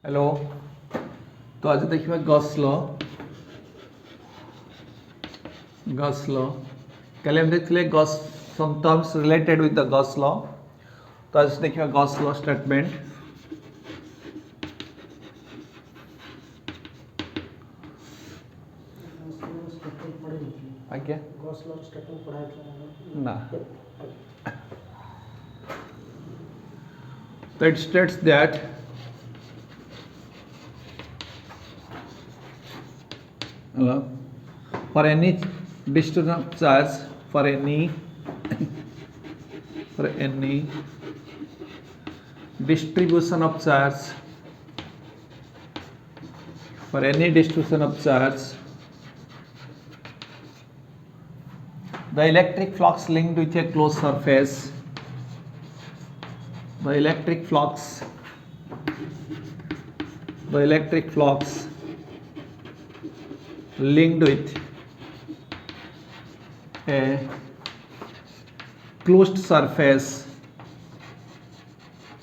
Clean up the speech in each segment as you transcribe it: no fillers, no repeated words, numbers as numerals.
Hello. तो आज देखिए गॉस लॉ कल हम देखते Gauss some terms related with the Gauss law. तो आज देखिए गॉस लॉ स्टेटमेंट। आज्ञा ना तो it states that for any distribution of charge for any distribution of charge the electric flux linked with a closed surface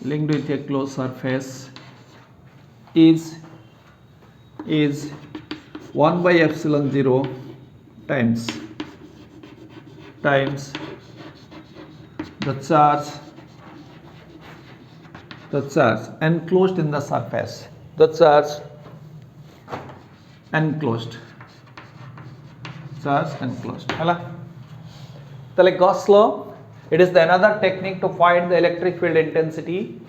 linked with a closed surface is 1 by epsilon 0 times the charge enclosed in the surface, charge enclosed है। तले Gauss law, it is the another technique to find the electric field intensity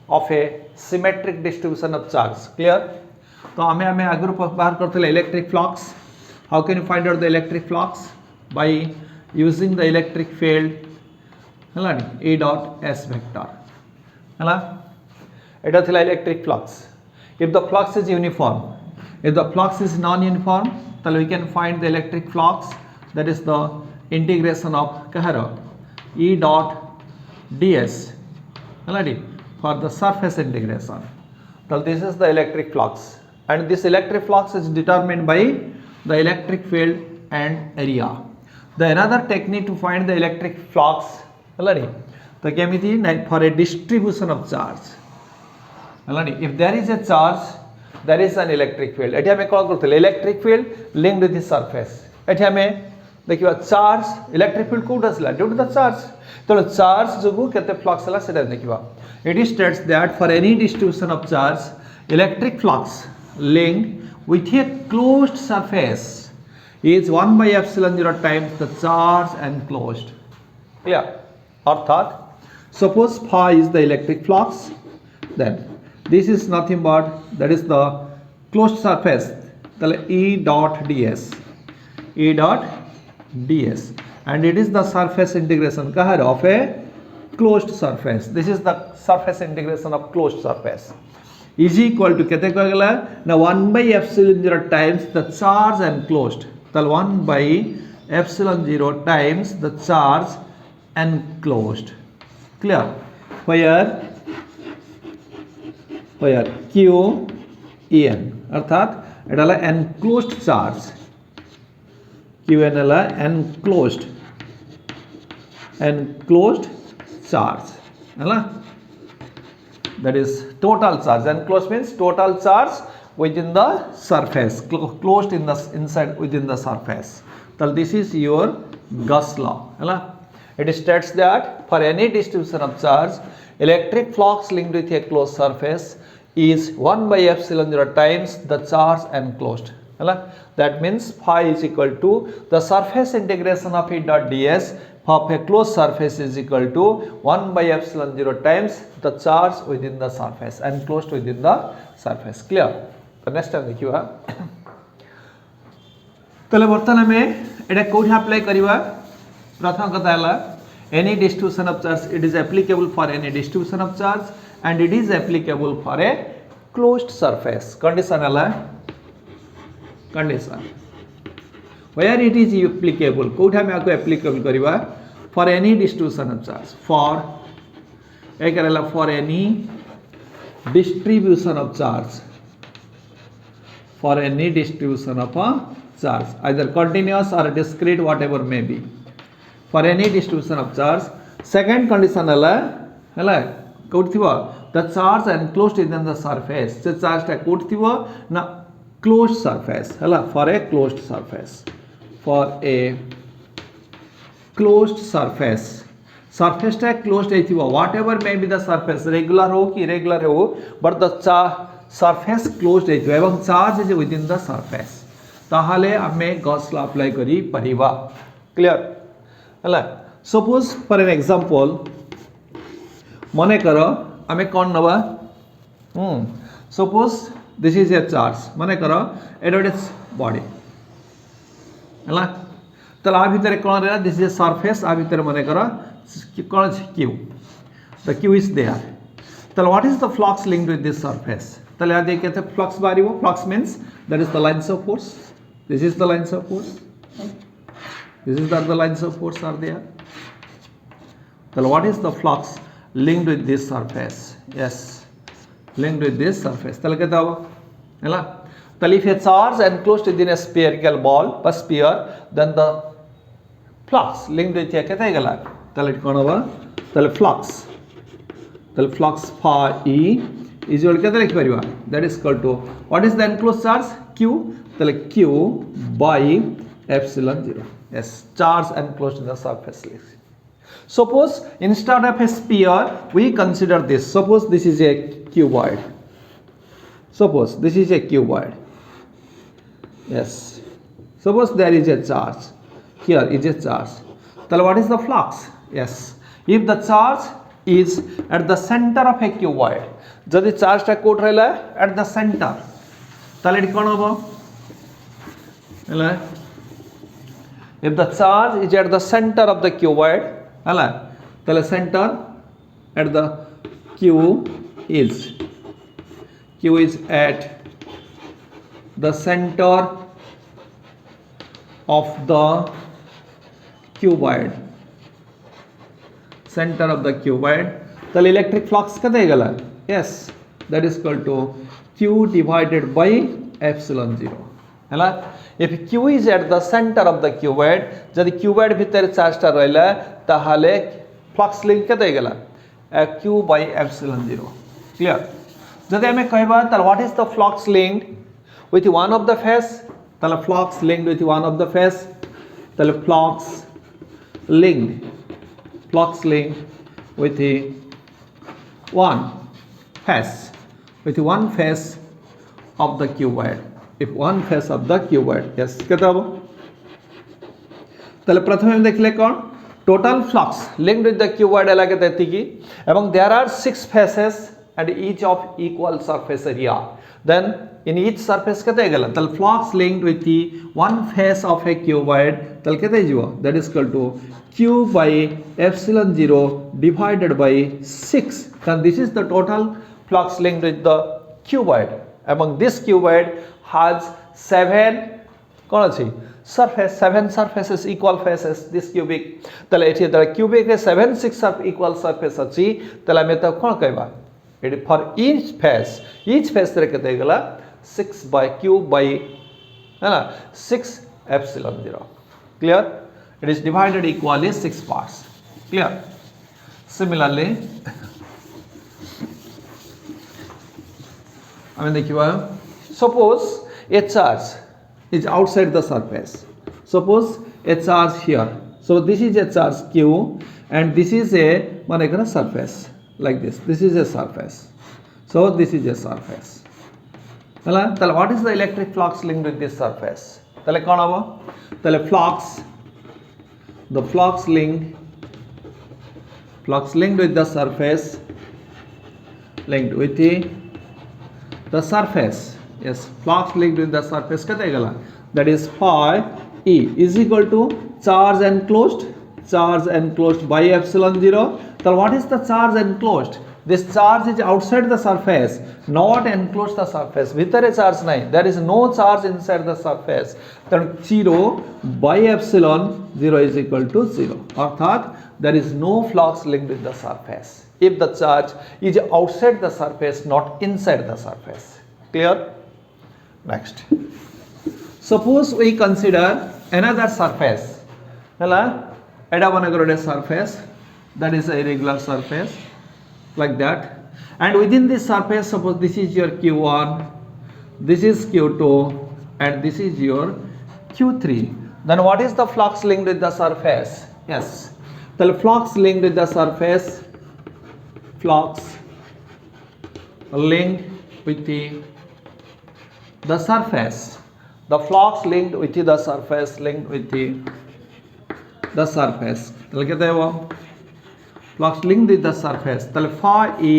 of a symmetric distribution of charge. Clear? तो हमें आगे बाहर करते electric flux. How can you find out the electric flux? By using the electric field E dot S vector है। এটা ଥିଲା electric flux. If the flux is uniform, if the flux is non-uniform, then we can find the electric flux, that is the integration of kahara E dot ds for the surface integration. So this is the electric flux, and this electric flux is determined by the electric field and area. The another technique to find the electric flux तो केमिति for a distribution of charge. If there is a charge, there is an electric field. एठी हमें call करते electric field linked with the surface. एठी हमें देखिए charge electric field code असला due to the charge. तो charge जोगु केते flux हला सेटा देखिबा. It states that for any distribution of charge, electric flux linked with a closed surface is 1 by epsilon 0 times the charge enclosed. Clear? अर्थात suppose phi is the electric flux, then this is nothing but that is the closed surface, E dot ds, and it is the surface integration of a closed surface. This is the surface integration of closed surface is equal to kete ko gala na 1 by epsilon 0 times the charge enclosed. 1 by epsilon 0 times the charge enclosed. Clear? Where q en अर्थात এটা হলো enclosed charge, qn হলো enclosed charge है ना, that is total charge. Enclosed means total charge within the surface, closed in the inside within the surface. So this is your Gauss law है ना. It states that for any distribution of charge, electric flux linked with a closed surface is 1 by epsilon 0 times the charge enclosed. That means phi is equal to the surface integration of E dot ds of a closed surface is equal to 1 by epsilon 0 times the charge within the surface, enclosed within the surface. Clear? तो next time देखिए तले बर्तमान में एटा कोठी apply करिवा. प्रथम कथा है any distribution of charge, it is applicable for any distribution of charge and it is applicable for a closed surface. Condition है condition where it is applicable कोठा में आपको applicable करिवा for any distribution of charge, for एक करेला for any distribution of charge, either continuous or discrete, whatever may be, for any distribution of charge. Second condition है कोठी थिबा the charge enclosed in the surface se charge ta koti thibo na closed surface hala for a closed surface surface ta closed ହେଇଥିବ whatever may be the surface regular ho ki irregular ho but the surface closed ହେଇଥିବ ଏବଂ charge is within the surface ताहाले आमे Gauss ला apply करी परिबा clear हला suppose for an example मने करो आमे कोन नबा suppose this is a charge मने करो इट इज बॉडी हला तला भीतर कोन रहला दिस इज ए सरफेस आ भीतर मने करो कोन Q the Q is there तला what is the flux linked with this surface तला या देखे थे फ्लक्स बारिबो flux means that is the lines of force this is the lines of force the lines of force are there so what is the flux linked with this surface yes linked with this surface tale kete hobo hela tale if a charge enclosed within a spherical ball or sphere then the flux linked with a kete gala tale kon hobo tale flux phi e is equal kete likhi pariba that is equal to what is the enclosed charge q tale q by epsilon 0 yes charge enclosed in the surface suppose instead of a sphere we consider this suppose this is a cuboid yes suppose there is a charge here is a charge tell what is the flux yes if the charge is at the center of a cuboid jodi charge ta कोट रहला at the center tale it kon hobo if the charge is at the center of the cuboid the center at the q is at the center of the cuboid the electric flux kate gala yes that is equal to q divided by epsilon 0 hela if q is at the center of the cuboid jodi cuboid bhitar charge ta rahila tahale flux link kete gala q by epsilon 0 clear jodi ame kaiba tal what is the flux linked with one of the face tal flux linked with one of the face tal flux linked with the one face of the cuboid if one face of the cuboid yes kete hobo tale prathame हम देखले कोन total flux linked with the cuboid ela kete etiki ebong there are 6 faces and each of equal surface area then in each surface kete gala tale flux linked with the one face of a cuboid tale kete jibo that is equal to q by epsilon 0 divided by 6 then this is the total flux linked with the cuboid among this cuboid has 7 kon achi surface 7 surfaces equal faces this cubic tale ethi tale cubic re 7 6 of equal surface achi tale ame ta kon kaiba it for each face re kete gala 6 by q by hana 6 epsilon 0 clear it is divided equally 6 parts clear similarly ame dekhiba suppose a charge is outside the surface suppose a charge here so this is a charge q and this is a manekara surface like this is a surface so this is a surface hala tale what is the electric flux linked with this surface tale kon hobo tale the flux linked with the surface the surface yes flux linked with the surface kate gala that is phi e is equal to charge enclosed by epsilon 0 so what is the charge enclosed this charge is outside the surface not enclosed the surface bhitare charge nahi there is no charge inside the surface then 0 by epsilon 0 is equal to 0 arthat there is no flux linked with the surface if the charge is outside the surface not inside the surface clear next suppose we consider another surface hela eta mane karo surface that is a irregular surface like that and within this surface, suppose this is your q1, this is q2, and this is your q3, then what is the flux linked with the surface? Yes, the flux linked with the surface, flux linked with the surface, the flux linked with the surface, linked with the surface, তাহলে কি দেব flux linked with the surface, তাহলে phi E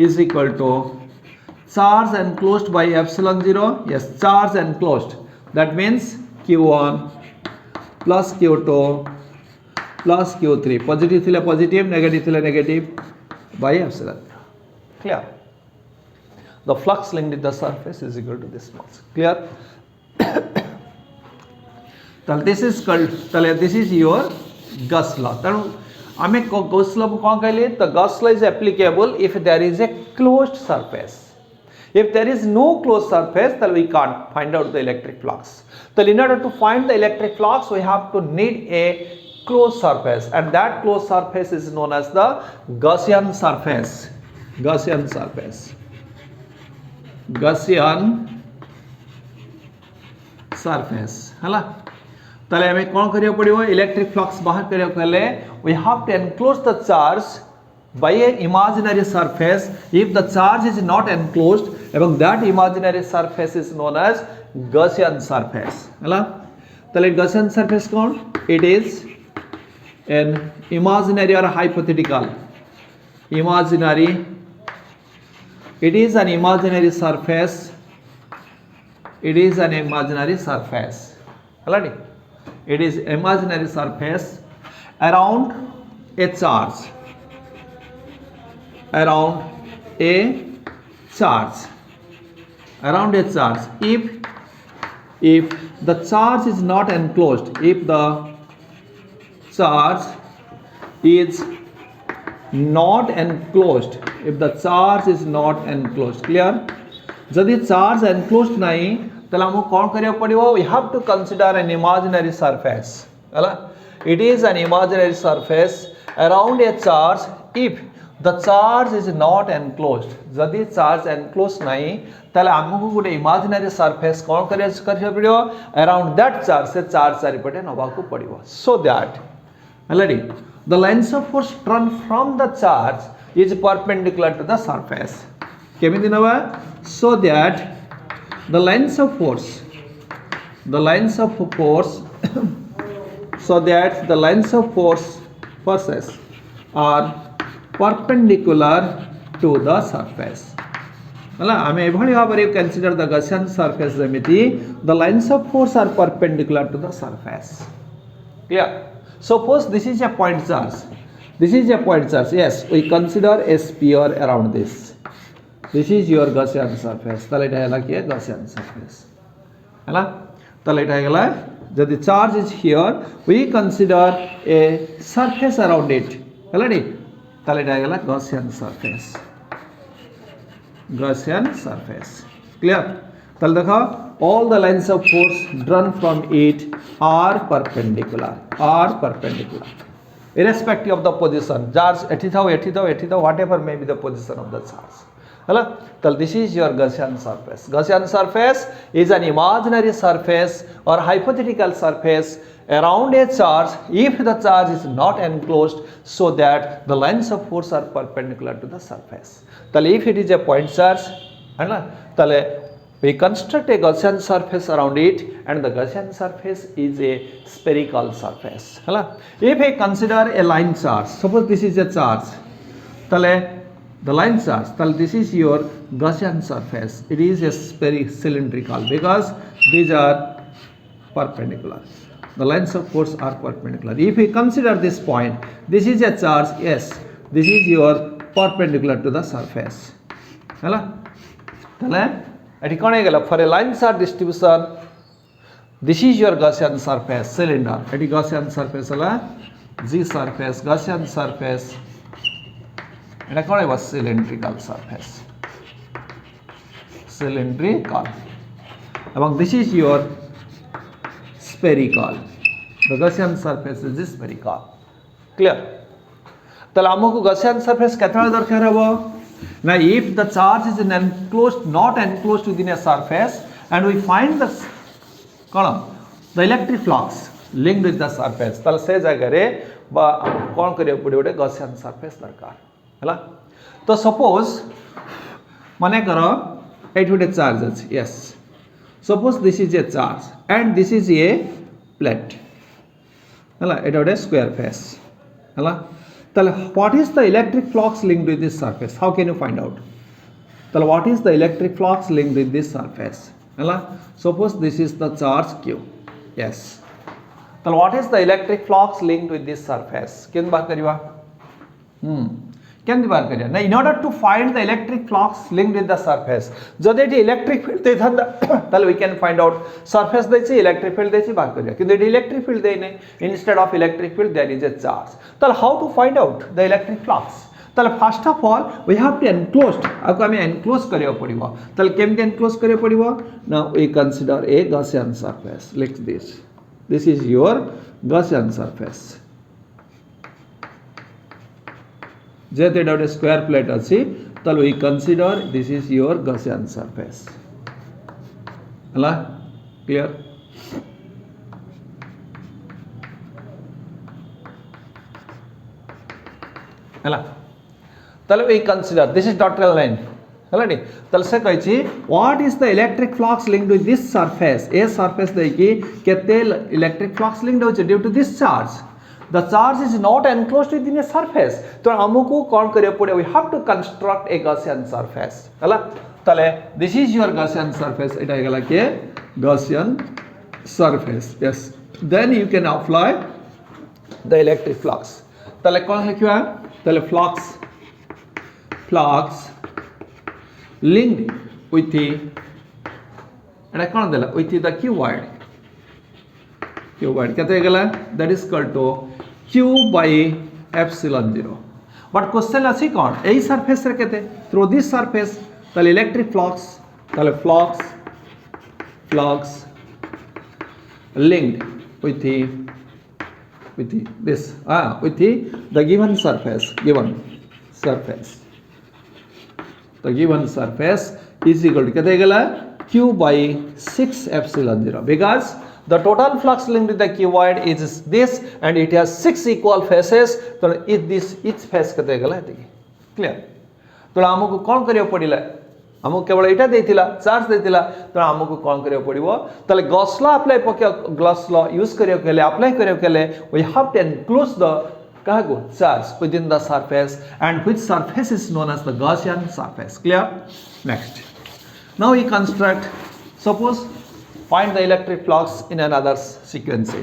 is equal to charge enclosed by epsilon 0. Yes, charge enclosed, that means q1 plus q2 plus q3, positive thile positive, negative thile negative, by epsilon. Clear? The flux linked with the surface is equal to this much. Clear? this is called, this is your Gauss law. आमे Gauss law को कौन कहले? The Gauss law is applicable if there is a closed surface. If there is no closed surface, then we can't find out the electric flux. So in order to find the electric flux, we have to need a closed surface, and that closed surface is known as the Gaussian surface. Gaussian surface. Gaussian surface. हला? ताले हमें कौन करियो पड़ियो? Electric flux बाहर करियो कहले, we have to enclose the charge by a imaginary surface. If the charge is not enclosed, এবং that imaginary surface is known as Gaussian surface. हला? ताले Gaussian surface कौन? It is an imaginary or hypothetical. Imaginary. It is an imaginary surface. It is an imaginary surface. हला? It is imaginary surface around a charge. Around a charge. Around a charge. If the charge is not enclosed, if the charge is not enclosed, if the charge is not enclosed, clear? जदि charge enclosed नहीं, तला हमको कौन करियो पड़ियो? We have to consider an imaginary surface. हला? It is an imaginary surface around a charge if the charge is not enclosed. जदि charge enclosed नहीं, तला हमको गुटे imaginary surface कौन करियो पड़ियो? Around that charge से charge चारिपटे नवा को पड़ियो. So that, already, the lines of force drawn from the charge is perpendicular to the surface. केमिति नवा? So that the lines of force, so that the lines of forces are perpendicular to the surface. हला? हमें एभली भाबरे consider the Gaussian surface जेमिति the lines of force are perpendicular to the surface. Clear? Suppose this is a point charge. This is a point charge. Yes, we consider a sphere around this. This is your Gaussian surface. ताले इटा हैला किया Gaussian surface. हैला? ताले इटा हैला जदि charge is here, we consider a surface around it. हैला नी? ताले इटा हैला Gaussian surface. Gaussian surface. Clear? ताले देखा all the lines of force drawn from it are perpendicular. Irrespective of the position. Charge एठी था, whatever may be the position of the charge. Hello? So this is your Gaussian surface. Gaussian surface is an imaginary surface or hypothetical surface around a charge if the charge is not enclosed, so that the lines of force are perpendicular to the surface. So if it is a point charge, we construct a Gaussian surface around it, and the Gaussian surface is a spherical surface. If I consider a line charge, suppose this is a charge, the line charge, this is your Gaussian surface. It is a cylindrical because these are perpendicular. The lines of force are perpendicular. If we consider this point, this is a charge, yes, this is your perpendicular to the surface. For a line charge distribution, this is your Gaussian surface, cylinder. Gaussian surface, G surface, Gaussian surface. এটা কোন was cylindrical surface, cylindrical, এবং this is your spherical. The Gaussian surface is spherical. Clear? তাহলে আমাকে Gaussian surface কেতটা দরকার হবো? Now if the charge is in enclosed, not enclosed within a surface, and we find the the electric flux linked with the surface, ताले से जगह रे कौन करियो पड़े उड़े गॉसियन सरफेस दरकार हैला। तो सपोज माने करो एट उड़े चार्ज अछि, yes suppose this is a charge and this is a plate हैला, एटा उड़े स्क्वायर फेस हैला। ताले what is the electric flux linked with this surface, how can you find out? ताले what is the electric flux linked with this surface हैला। Suppose this is the charge q, yes ताले what is the electric flux linked with this surface, केन बात करिवा केन बात करिया ना। In order to find the electric flux linked with the surface, जदि एटी इलेक्ट्रिक फील्ड दे थांदा ताले we can find out surface देछि इलेक्ट्रिक फील्ड देछि बात करिया, किंतु एटी इलेक्ट्रिक फील्ड देइ नै, instead of electric field there is a charge. ताले how to find out the electric flux? ताले first of all we have to enclosed, आपको हमें एनक्लोज करियो पड़िबो। ताले केमके एनक्लोज करियो पड़िबो? Now we consider a Gaussian surface like this, this is your Gaussian surface. जेते एटा स्क्वायर प्लेट अछि ताले we consider this is your Gaussian surface हला, क्लियर? हला ताले we consider this is dotted line हला नी। ताले से कहै छी what is the electric flux linked with this surface, ए सरफेस दे कि केते इलेक्ट्रिक फ्लक्स लिंक्ड होछ due to this charge. The charge is not enclosed within a surface, तो हमको कौन करियो पड़े? We have to construct a Gaussian surface हला। ताले this is your Gaussian surface, एटा गला के Gaussian surface, yes, then you can apply the electric flux। ताले कौन है क्या? ताले flux linked with the एटा कौन देला with the cuboid कहते गला, that is equal to q by epsilon 0। But question अछि कौन एई सरफेस रे केते थ्रू दिस सरफेस, ताले इलेक्ट्रिक फ्लक्स, ताले flux linked with the this with the given surface, the given surface is equal to कहते गला q by 6 epsilon 0, because the total flux linked with the cuboid is this and it has 6 equal faces, तो each face कहते गला है, clear? तो हमको कौन करियो पड़िला, हमको केवल एटा देथिला चार्ज देथिला, तो हमको कौन करियो पड़िबो? ताले गॉस लॉ अप्लाई पके गॉस लॉ यूज करियो केले अप्लाई करियो केले we have to enclose the cargo charge within the surface, and which surface is known as the Gaussian surface, clear? Next, now we construct, suppose find the electric flux in another sequence।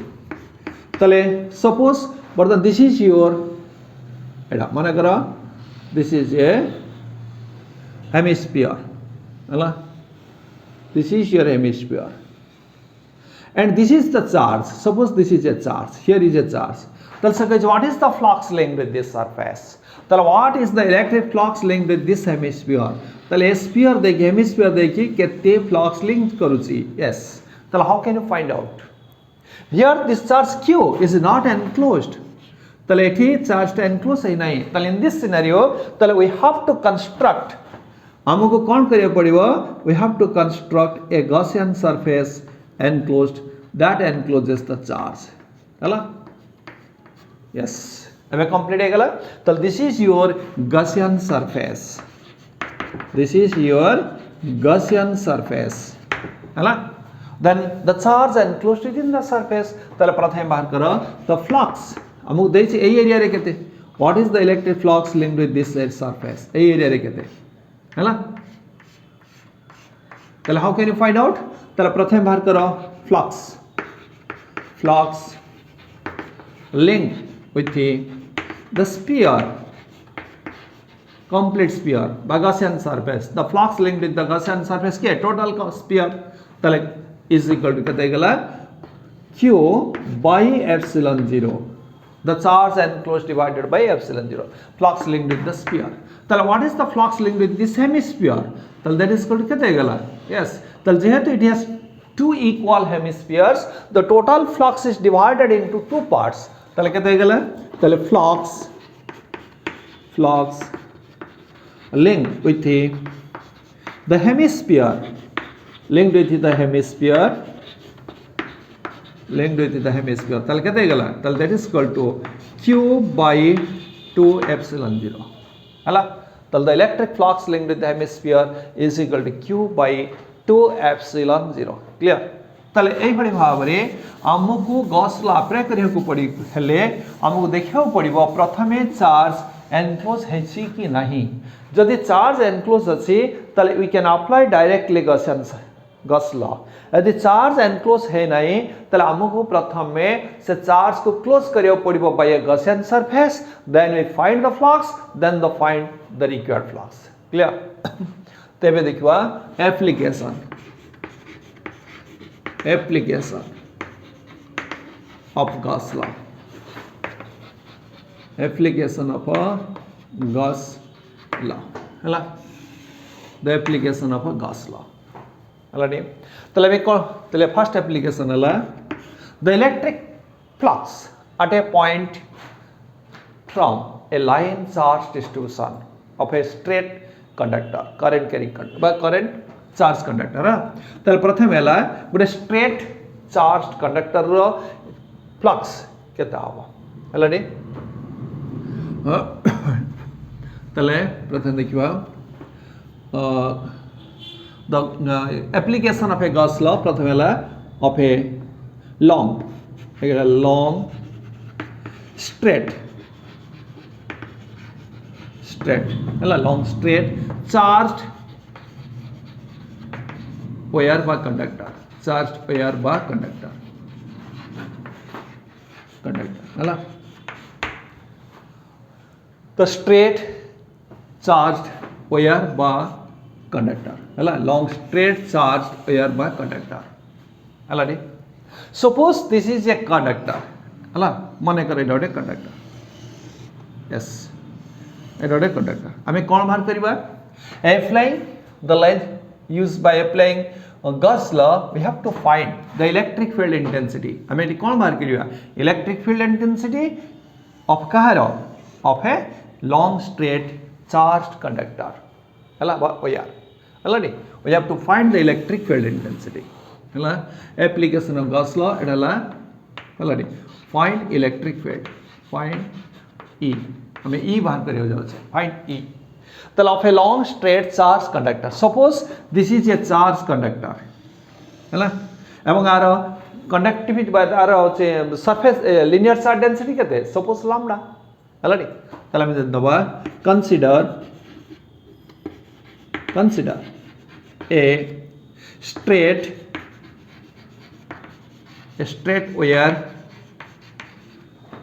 ताले suppose but this is your एटा माने करो this is a hemisphere हला, this is your hemisphere and this is the charge, suppose this is a charge, here is a charge। ताले सके what is the flux linked with this surface? ताले what is the electric flux linked with this hemisphere? ताले sphere देखि hemisphere देखि केते flux link करूची, yes। ताले how can you find out? Here this charge q is not enclosed, ताले एठी charge टा enclosed है नहीं, ताले in this scenario ताले we have to construct, हमको कौन करियो पड़िबो? We have to construct a Gaussian surface enclosed that encloses the charge हला, yes। अब कंप्लीट है गला। तो this is your Gaussian surface, this is your Gaussian surface हला। then the charge enclosed within the surface, ताले प्रथम बाहर करो the flux, हमको देछि एई एरिया रे केते, what is the electric flux linked with this surface, AE area रे केते हला। ताले how can you find out? ताले प्रथम बाहर करो flux linked with the sphere, complete sphere by Gaussian surface, the flux linked with the Gaussian surface के total sphere ताले is equal to कहते गला q by epsilon 0, the charge enclosed divided by epsilon 0, flux linked with the sphere। ताले what is the flux linked with this hemisphere? ताले that is equal to कहते गला, yes। ताले जेहेतु it has two equal hemispheres, the total flux is divided into two parts, ताले कहते गला ताले flux linked with the hemisphere, linked with the hemisphere, linked with the hemisphere, তাহলে কেটে গেল, তাহলে that is equal to q by 2 epsilon 0 ହେଲା। তাহলে the electric flux linked with the hemisphere is equal to q by 2 epsilon 0 clear। তাহলে এইভাবে ভাবে আমକୁ গস ল apply କରିବାକୁ পড়ি হেলে আমକୁ ଦେଖିବାକୁ পড়িব প্রথমে চার্জ এনক্লোজ হেছি কি ନାହିଁ। যদি চার্জ এনক্লোজ আছে তাহলে we can apply directly Gauss law. यदि चार्ज एनक्लोज है नहीं ताले हमको प्रथमे से चार्ज को क्लोज करियो पड़िबो by a Gaussian surface, then we find the flux, then the find the required flux clear. तेबे देखिबा application of Gauss law, application of Gauss law हला, the application of Gauss law already। ताले first application है the electric flux at a point from a line charge distribution of a straight conductor, current carrying conductor by current charge conductor है। ताले प्रथम है गोटे straight charged conductor रो flux केता हवा already। ताले प्रथम देखिबा the application of a Gauss law प्रथम है of a long straight है long straight charged wire by conductor, charged wire by conductor है the straight charged wire by conductor है long straight charged wire by conductor है। suppose this is a conductor है मन कर एटा conductor, yes एटा conductor आमे कोन बाहर करबा applying the length used by applying Gauss law we have to find the electric field intensity। आमे eighty कोन बाहर करबा electric field intensity of Kahar of a long straight charged conductor है wire already। we have to find the electric field intensity है application of Gauss law Etah already find electric field, find E, हमें E बाहर करियो जाउ छै find E। ताले of a long straight charged conductor, suppose this is a charged conductor है एवं are conductivity bye are होचे सरफेस लिनियर चार्ज डेंसिटी केते suppose लैम्डा already। ताले हम दबा consider a straight wire,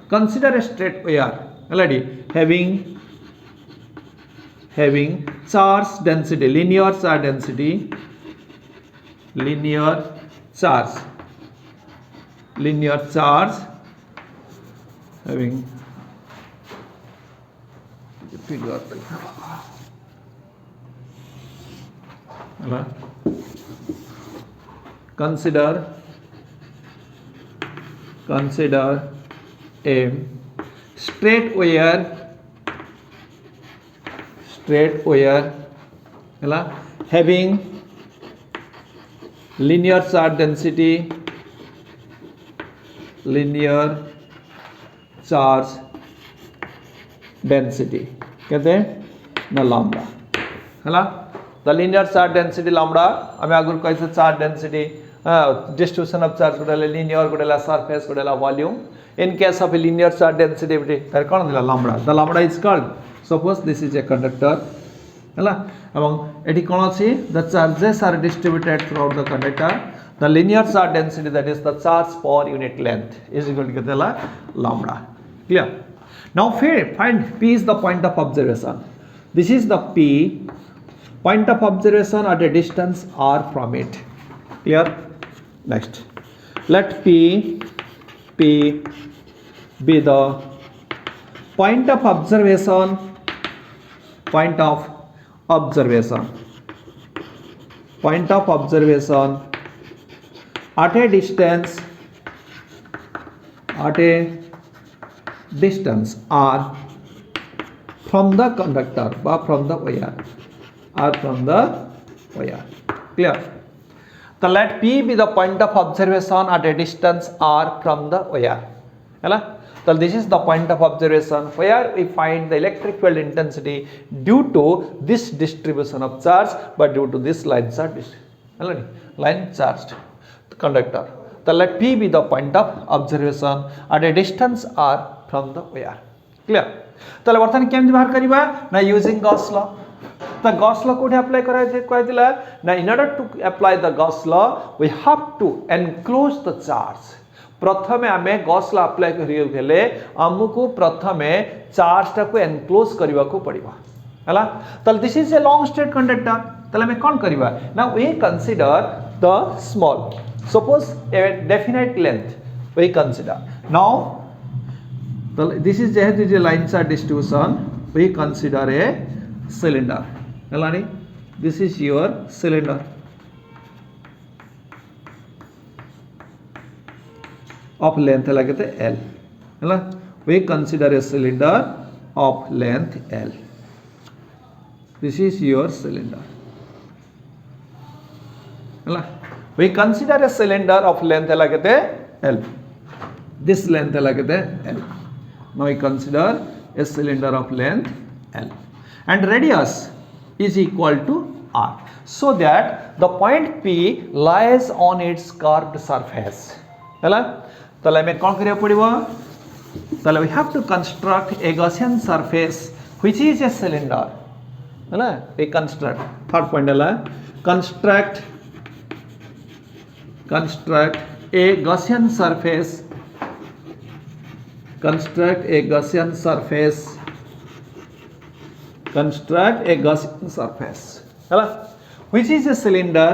consider a straight wire already having charge density, linear charge density, linear charge having figure consider a straight wire having linear charge density, कहते हैं ना lambda है the linear charge density lambda आमे आगुर कैसे charge density distribution of charge गोटेला linear गोटेला surface गोटेला volume। in case of a linear charge density तार कोन दिला lambda, the lambda is called, suppose this is a conductor हैला एवं एठी कोन अछि the charges are distributed throughout the conductor, the linear charge density that is the charge per unit length is equal to केतेला lambda clear। now find P is the point of observation, this is the P point of observation at a distance r from it clear। next let P be the point of observation at a distance r from the conductor বা from the wire or from the wire. Clear? So let P be the point of observation at a distance R from the wire. Hello? So this is the point of observation where we find the electric field intensity due to this distribution of charge, but due to this line charge, line charged conductor. So let P be the point of observation at a distance R from the wire. Clear? তাহলে বর্তমানে কেমন বাহার করিবা না using গস ল তো গস ল কোঠে apply করা কইদিলা না in order to apply the Gauss law we have to enclose the charge प्रथमे आमे गॉस ला अप्लाई करियो गेले हमकु प्रथमे चार्ज टा को एनक्लोज करबा को पड़िबा हला तल this is a long straight conductor तले में कोन करबा now we consider the small suppose a definite length we consider now तल दिस इज जेहेतु जे line charge distribution we consider a cylinder हला नी this is your cylinder of length lagate L hala we consider a cylinder of length L. This is your cylinder hala we consider a cylinder of length lagate L. This length lagate L. Now we consider a cylinder of length L and radius is equal to R, so that the point P lies on its curved surface hala तले में कौन करिया पड़िबो तले we have to construct a Gaussian surface which is a cylinder हैला we construct third point है construct a Gaussian surface construct a Gaussian surface हैला which is a cylinder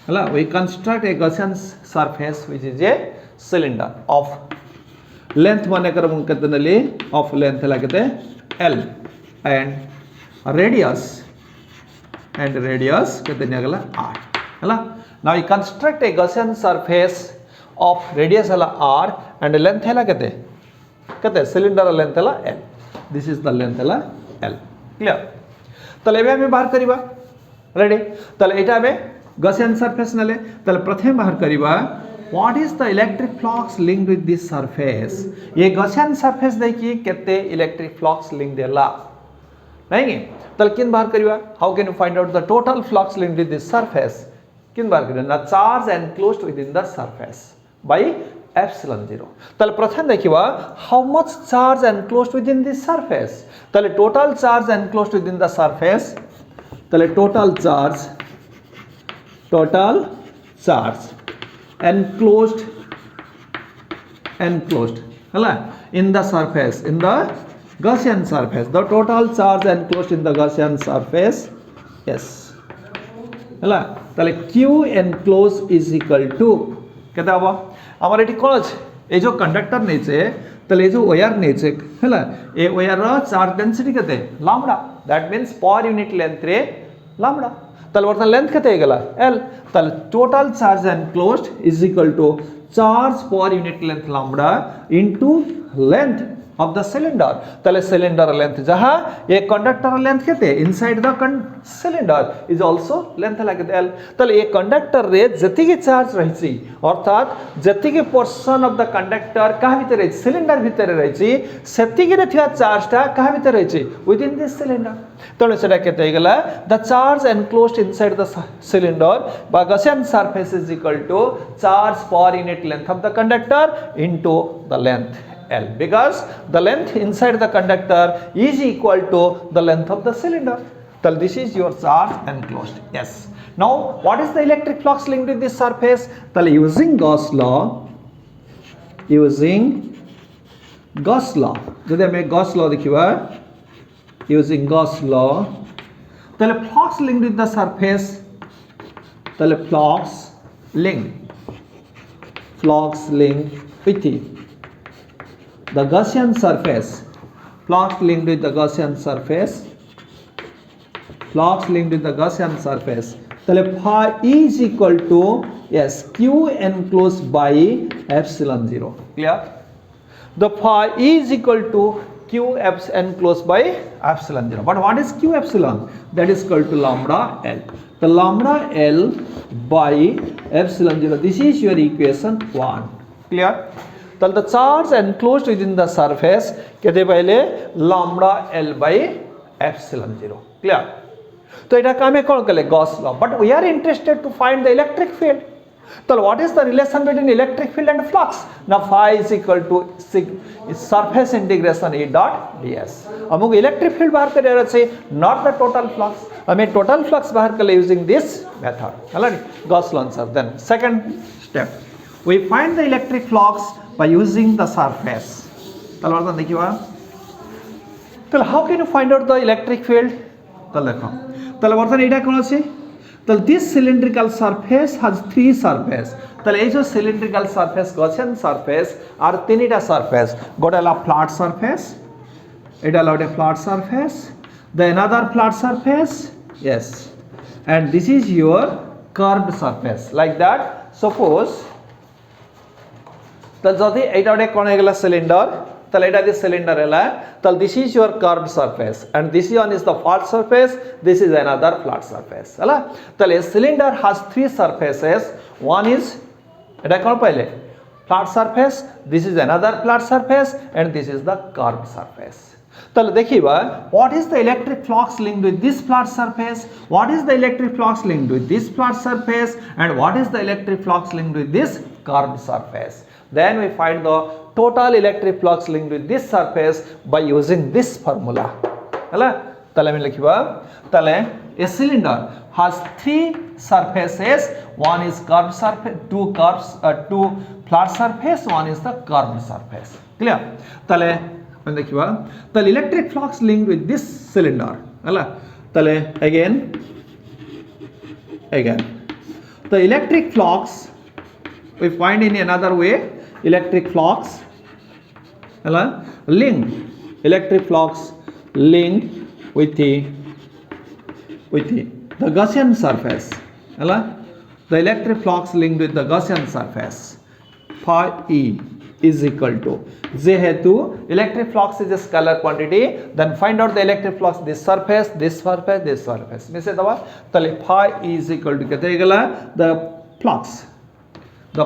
hala we construct a Gaussian surface which is a cylinder of length mane kar munkadnali of length lagate L and radius kadne agala R hala now we construct a Gaussian surface of radius hala R and length hala kate cylinder length hala L. This is the length hala L. Clear? तले एबे हमें बाहर करिबा ready तले एटा हमें Gaussian surface नले तले प्रथम बाहर करिबा what is the electric flux linked with this surface ये Gaussian surface देखिए केते electric flux link देला नहीं तले किन बाहर करिबा how can you find out the total flux linked with this surface किन बाहर करिबा ना charge enclosed within the surface by epsilon 0 तले प्रथम देखिबा how much charge enclosed within this surface तले total charge enclosed within the surface तले total charge enclosed हला in the surface in the Gaussian surface the total charge enclosed in the Gaussian surface yes हला तले q enclosed is equal to केते हबो हमर eighty कोन अछि ए जो conductor नेचे तले जो वायर नेचे हला ए वायर रो चार्ज डेंसिटी केते lambda that means per unit length रे लैम्डा तले वर्तन लेंथ केते गेला L तले total charge enclosed is equal to charge per unit length lambda into length of the cylinder तले cylinder length जहाँ ये conductor length केते inside the cylinder is also length लगे L तले ये conductor रे जति की charge रही ची अर्थात जति की portion of the conductor कहाँ भीतर रही cylinder भीतर रही ची सति की रथिया charge टा कहाँ भीतर रही ची within this cylinder तले सेटा केते गला the charge enclosed inside the cylinder by Gaussian surface is equal to charge per unit length of the conductor into the length L because the length inside the conductor is equal to the length of the cylinder. So this is your charge enclosed. Yes. Now what is the electric flux linked with this surface? So using Gauss law, जदि हमें Gauss law देखिबा using Gauss law तले flux linked with the surface तले flux linked with the Gaussian surface flux linked with the Gaussian surface tale phi is equal to yes, q enclosed by epsilon 0. Clear? The phi is equal to q enclosed by epsilon 0. But what is q epsilon? That is equal to lambda L. The lambda L by epsilon 0. This is your equation 1. Clear? So the charge enclosed within the surface kete paile lambda L by epsilon 0. Clear? So it kame kon kale Gauss law. But we are interested to find the electric field. So what is the relation between electric field and flux? Now phi is equal to surface integration E dot ds. हमको electric field बाहर कर रहे हैं, not the total flux. हमें total flux बाहर कर using this method. अलग Gauss law answer. Then second step, we find the electric flux by using the surface. तो वर्तमान देखिए बार. तो how can you find out the electric field? तो देखो. तो वर्तमान इटा कौन सी? So this cylindrical surface has three surface. So this cylindrical surface, Gaussian surface, are tinita surface. Got a flat surface. It allowed a flat surface. Then another flat surface. Yes. And this is your curved surface. Like that. Suppose. So this is a cylinder. So this cylinder. So this is your curved surface, and this one is the flat surface. This is another flat surface. So a cylinder has three surfaces. One is flat surface. This is another flat surface, and this is the curved surface. So what is the electric flux linked with this flat surface? What is the electric flux linked with this flat surface? And what is the electric flux linked with this curved surface? Then we find the total electric flux linked with this surface by using this formula. A cylinder has three surfaces. One is curved surface, two flat surface, one is the curved surface. Clear? The electric flux linked with this cylinder. Again. The electric flux we find in another way. Electric flux linked with the Gaussian surface. The electric flux linked with the Gaussian surface. Phi E is equal to Jehetu electric flux is a scalar quantity, then find out the electric flux this surface, this surface, this surface. Phi E is equal to the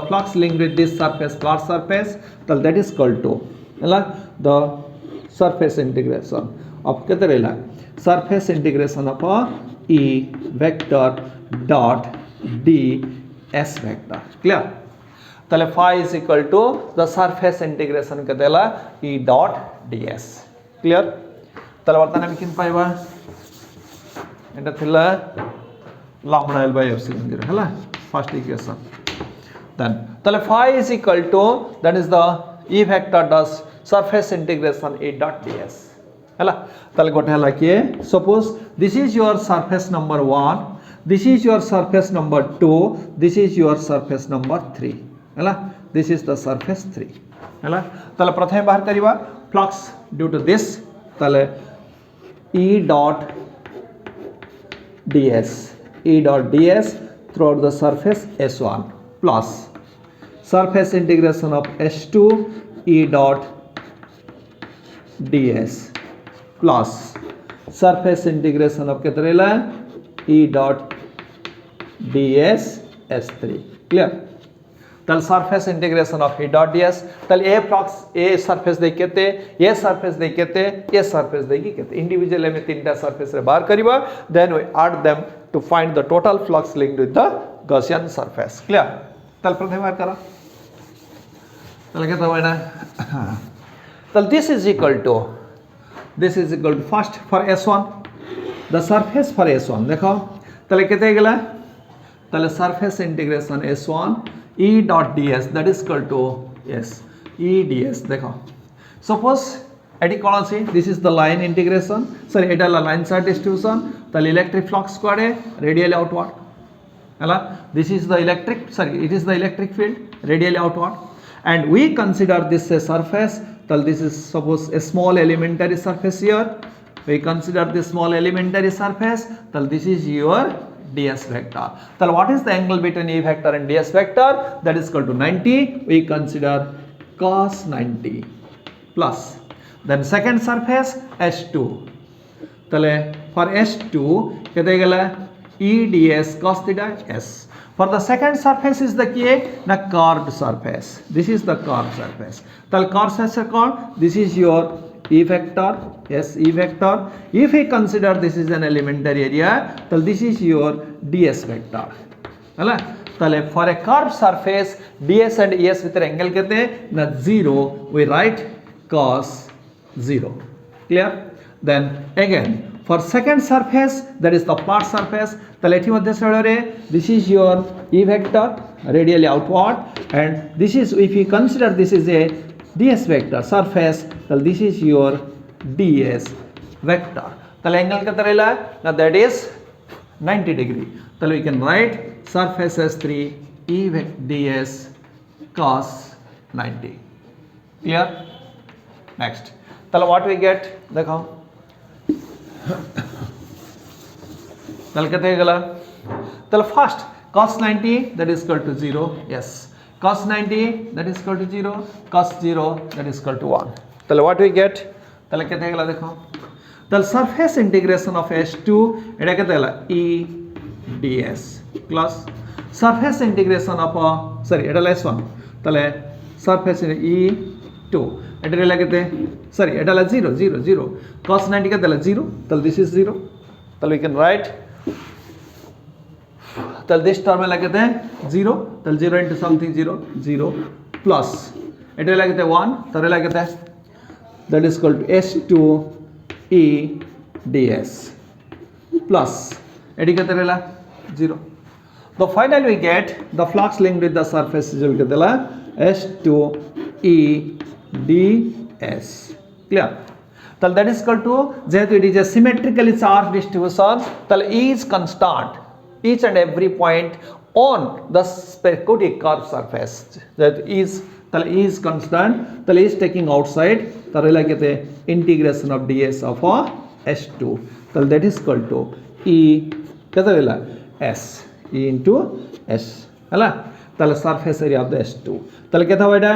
flux linked with this surface, flat surface, that is equal to the surface integration of surface integration of E vector dot d s vector. Clear? Phi is equal to the surface integration E dot ds. Clear? Lambda L by epsilon 0. First equation. Then phi is equal to, that is the E vector does surface integration E dot ds. Suppose this is your surface number 1, this is your surface number 2, this is your surface number 3. This is the surface 3. प्रथम बाहर करिबा flux due to this E dot ds throughout the surface S1 plus surface integration of S2 E dot ds plus surface integration of E dot ds S3. Clear? Surface integration of E dot ds. A flux, A surface देखते, A surface देखते, A surface देखते. Individually में तीनटा surface रे बाहर करिबा. Then we add them to find the total flux linked with the Gaussian surface. Clear? प्रथम बार करा. This is equal to first for S1 the surface for S1 देखो surface integration S1 E dot ds that is equal to yes E ds देखो suppose this is the line integration, sorry it is line side distribution, the electric flux square radially outward. This is the it is the electric field radially outward, and we consider this a surface. This is suppose a small elementary surface here. We consider this small elementary surface. This is your ds vector. Then what is the angle between E vector and ds vector? That is equal to 90. We consider cos 90 plus. Then second surface h2. তাহলে for h2 কেটে গেলে E ds cos theta s. For the second surface is the কি না curved surface. This is the curved surface. তাহলে curved surface called this is your E vector, yes, E vector. If we consider this is an elementary area, then this is your ds vector. है ताले for a curved surface, ds and es with an angle कहते हैं ना 0. We write cos 0. Clear? Then again for second surface, that is the flat surface. ताले इठी मध्य से this is your E vector radially outward, and this is if we consider this is a ds vector surface, then this is your ds vector. The angle कितना रहेगा ना that is 90 degree. So we can write surface S3 E ds cos 90. Clear? Next. So what we get? देखो. So कितना गला? So first cos 90 that is equal to 0. Yes. Cos 90 that is equal to 0, cos 0 that is equal to 1. So what we get? So कितना गला देखो. The surface integration of H2 এটা कितना गला E ds plus surface integration of sorry এটা less one. তাহলে surface E2 এটা রেলা कितना sorry এটা লা 0 0 0 cos 90 कितना ला 0. তাহলে this is 0. তাহলে we can write তাহলে this term লাগতে हैं 0. তাহলে 0 into something 0 0 plus এটা লাগতে 1. তাহলে লাগতে हैं that is equal to S2 E ds plus এটি কত রেলা 0. So finally we get the flux linked with the surface is equal to S2 E ds. Clear? তাহলে that is equal to যেহেতু it is a symmetrically charged distribution, তাহলে E is constant each and every point on the periodic curved surface. That is E is constant. তাহলে E is taking outside. তাহলে লাগতে integration of ds of S2. তাহলে that is equal to E কত রেলা S E into S. হলা তাহলে surface area of the S2. তাহলে কত হবে এটা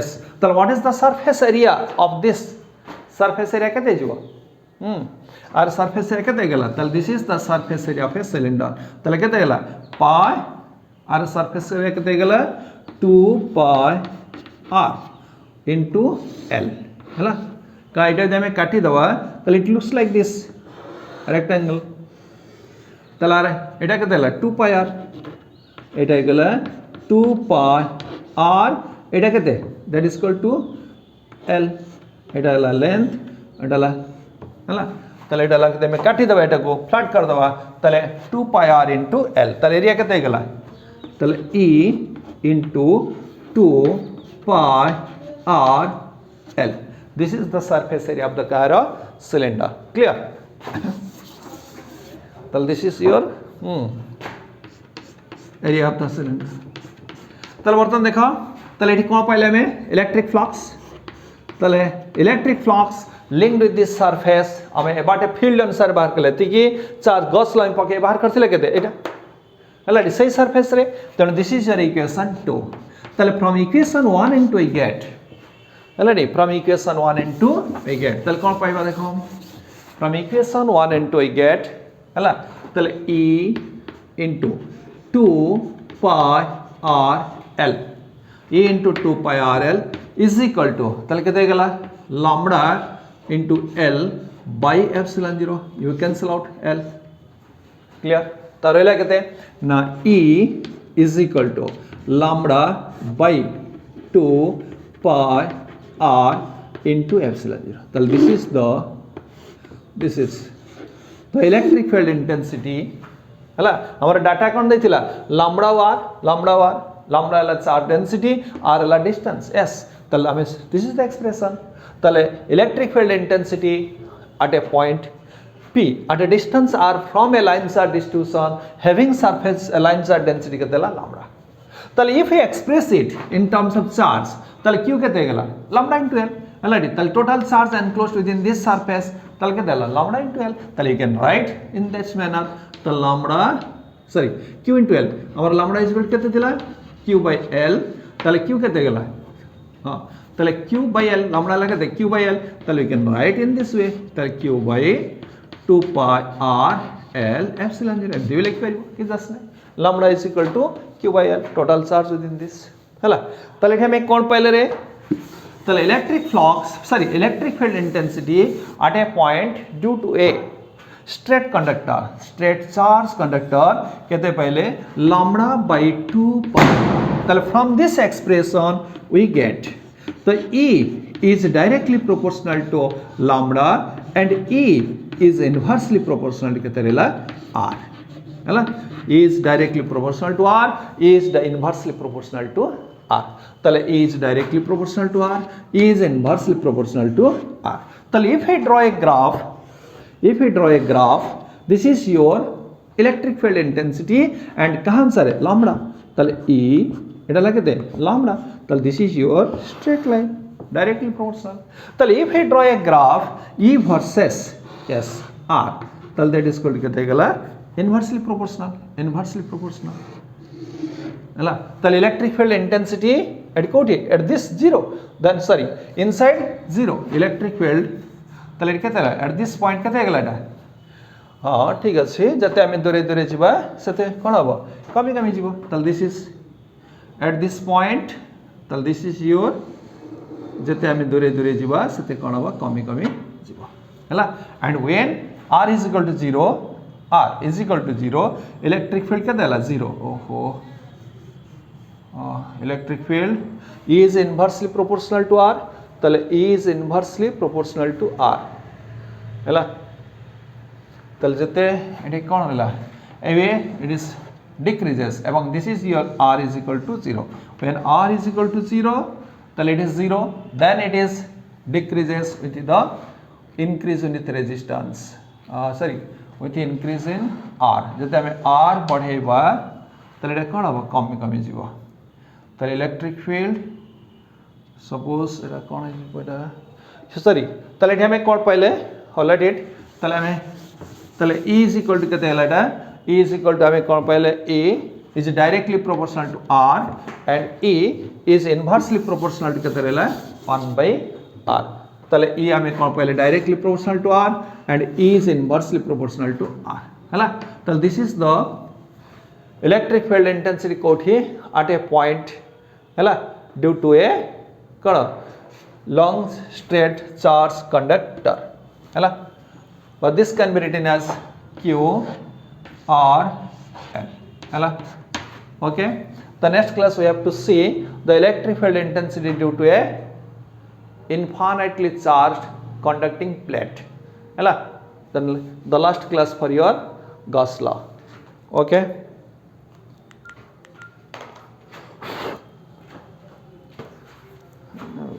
S. তাহলে what is the surface area of this? Surface area কত যাব? আর surface area কত গেল? তাহলে this is the surface area of a cylinder. তাহলে কত গেল? pi আর surface area কত গেল? 2 pi r into L. হলা কাইটা যদি আমি কাটি দেওয়া তাহলে it looks like this rectangle. তাহলে আর এটা কত গেল? 2 pi r. এটা গেল 2 pi r. এটা কত? That is equal to L. এটা হলো length, এটা হলো হলা তাহলে এটা লাগতে আমি কাটি দেব, এটাকে ফ্ল্যাট করে দেব, তাহলে 2 pi r into L. তাহলে এরিয়া কত হয়ে গেল? তাহলে E into 2 pi r L. This is the surface area of the gyro cylinder. Clear? তাহলে this is your area of the cylinder. তাহলে বর্তমান দেখো তাহলে এটি কোন পাইলে আমি ইলেকট্রিক ফ্লাক্স, তাহলে electric flux linked with this surface ଆମେ ଏବାଟେ field ଅନୁସାରେ ବାହାର କଲେ ଏତିକି ଚାର୍ଜ ଗଛ ଲାଇନ୍ ପକେଇ ବାହାର କରିଥିଲେ କେତେ ଏଇଟା ହେଲା ସେଇ surface ରେ, ତେଣୁ this is your equation 2. ତାହେଲେ from equation 1 and 2 we get ହେଲା from equation 1 and 2 we get ତାହେଲେ କ'ଣ ପାଇବା ଦେଖ from equation 1 and 2 we get ହେଲା ତାହେଲେ E into 2 pi r L E into 2 pi r L is equal to তাহলে কেতে গেলা lambda into L by epsilon 0. You cancel out L. Clear? तो रहेला कहते ना E is equal to lambda by 2 pi r into epsilon 0. So this is the electric field intensity. हला हमारा data कौन दे थिला lambda वाला charge density r वाला distance. Yes. तो this is the expression. তাহলে electric field intensity at a point P at a distance r from a line charge distribution having surface line charge density कहते हैं lambda. তাহলে if we express it in terms of charge তাহলে Q कहते हैं lambda into L. already তাহলে total charge enclosed within this surface তাহলে कहते हैं lambda into L. তাহলে you can write in this manner the lambda sorry q into l आमर lambda is equal केते दिला q by l ताले q केते गेला हां ताले q by l लैम्बडा लगाते q by l ताले we can write in this way ताले q by 2 pi r l epsilon 0 एमती लिख परिबो कि जस्ट नै lambda is equal to q by l total charge within this हला ताले एठे हम कोन पाइले रे ताले electric flux sorry electric field intensity at a point due to a straight conductor straight charge conductor कहते पहले लैम्बडा by 2 pi ताले from this expression we get तो E is directly proportional to lambda and E is inversely proportional to कहते रहेला R है ना E is directly proportional to R E is inversely proportional to R ताले E is directly proportional to R E is inversely proportional to R ताले if I draw a graph this is your electric field intensity and कहाँ sir है lambda ताले E इटा लगे थे lambda ताले this is your straight line directly proportional ताले if I draw a graph E versus yes R ताले that is called कहते गला inversely proportional है ताले electric field intensity at कोटी at this zero then sorry inside zero electric field ताले कहते गला at this point कहते गला इटा हाँ ठीक है जते आमे दूरे दूरे जीवा सते कौन हबो कमी कमी जीवो ताले this is at this point ताले this is your जते आमे दूरे दूरे जीवा सते कौन हबो कमी कमी जीवो हैला and when r is equal to 0 electric field केते हला 0 ओहो electric field E is inversely proportional to r ताले E is inversely proportional to r हैला ताले जते एटे कौन होला एवे it is decreases among this is your r is equal to 0 when r is equal to 0 ताले it is 0 then it is decreases with the increase in the resistance sorry with the increase in r जते हमें r बढ़ेबा ताले एटा कौन हबो कमी कमी जीवो ताले इलेक्ट्रिक फील्ड सपोज एटा कौन है एटा सॉरी ताले एटा हमें कौन पहले होला डेट ताले हमें ताले E is equal to कहते हैं E is equal to हमें कौन पहले A is directly proportional to R and E is inversely proportional to कहते हैं 1 by R ताले E हमें कौन पहले directly proportional to R and E is inversely proportional to R है ना ताले this is the electric field intensity कोठी at a point है ना due to a कौन long straight charge conductor है ना but this can be written as Q R L hello okay the next class we have to see the electric field intensity due to a infinitely charged conducting plate hello then the last class for your Gauss law okay now